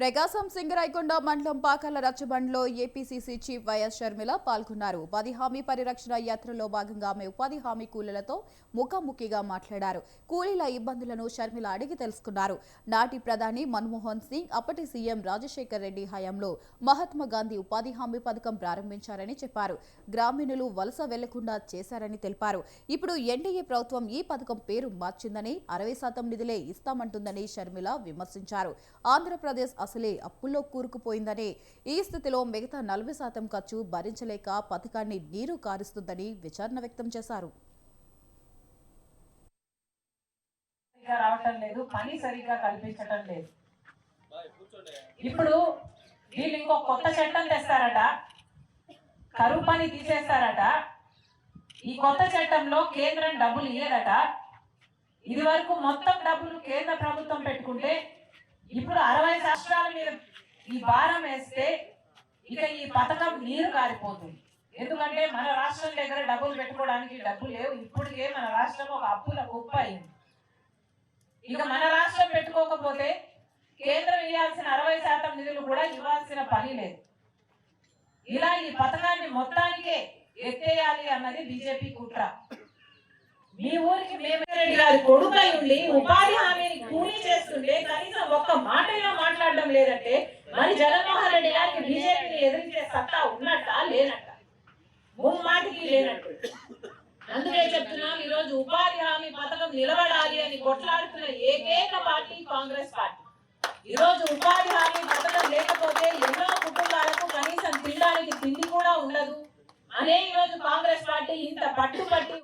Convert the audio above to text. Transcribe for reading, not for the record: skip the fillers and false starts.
ప్రకాశం సింగరాయకొండ మండలం పాకాల రచ్చబండ్లో APCC chief YS Sharmila పాల్గొన్నారు. ఉపాధి హామీ పరిరక్షణ యాత్రలో భాగంగా ఆమె ఉపాధి హామీ కూలీలతో ముఖాముఖిగా మాట్లాడారు. కూలీల ఇబ్బందులను షర్మిల అడిగి తెలుసుకున్నారు. నాటి ప్రధాని మన్మోహన్ సింగ్, అప్పటి సీఎం రాజశేఖర్ రెడ్డి హయాంలో మహాత్మా గాంధీ ఉపాధి హామీ పథకం ప్రారంభించారని చెప్పారు. గ్రామీణులు వలస వెళ్లకుండా చేశారని తెలిపారు. ఇప్పుడు ఎన్డీఏ ప్రభుత్వం ఈ పథకం పేరు మార్చిందని, 60% నిధులే ఇస్తామంటుందని షర్మిల విమర్శించారు. ఆంధ్రప్రదేశ్ అసలే అప్పుల్లో కూరుకుపోయిందని, ఈ స్థితిలో మిగతా 40% ఖర్చు భరించలేక పథకాన్ని నీరు కారుస్తుందని విచారణ వ్యక్తం చేశారు. పని సరిగ్గా కల్పించడం లేదు. ఇప్పుడు వీళ్ళు ఇంకో కొత్త చట్టం తెస్తారట, కరువు పని తీసేస్తారట. ఈ కొత్త చట్టంలో కేంద్రం డబ్బులు ఇయ్యదట. ఇది వరకు మొత్తం డబ్బులు కేంద్ర ప్రభుత్వం పెట్టుకుంటే ఇప్పుడు 60 రాష్ట్రాల మీద ఈ భారం వేస్తే ఇక ఈ పథకం నీరు కారిపోతుంది. ఎందుకంటే మన రాష్ట్రం దగ్గర డబ్బులు పెట్టుకోవడానికి డబ్బులు లేవు. ఇప్పటికే మన రాష్ట్రం ఒక అప్పుల కుప్ప అయింది. ఇక మన రాష్ట్రం పెట్టుకోకపోతే కేంద్రం ఇవ్వాల్సిన 60% నిధులు కూడా ఇవ్వాల్సిన పని లేదు. ఇలా ఈ పథకాన్ని మొత్తానికే ఎత్తేయాలి అన్నది బీజేపీ కుట్ర. మీ ఊరికి రెడ్డి గారి కొడుకై ఉండి ఉపాధి హామీని కూలీ చేస్తుంటే కనీసం ఒక్క మాటైనా మాట్లాడడం లేదంటే మరి జగన్మోహన్ రెడ్డి గారికి బీజేపీని ఎదిరించే సత్తా ఉన్నట్ట లేనట్ట? ముమ్మాటికి లేనట్టు. అందుకే చెప్తున్నాం, ఈ రోజు ఉపాధి హామీ పథకం నిలబడాలి అని కొట్లాడుతున్న ఏకైక పార్టీ కాంగ్రెస్ పార్టీ. ఈ రోజు ఉపాధి హామీ పథకం లేకపోతే ఎన్నో కుటుంబాలకు కనీసం తినడానికి తిండి కూడా ఉండదు అనే ఈ రోజు కాంగ్రెస్ పార్టీ ఇంత పట్టుబట్టి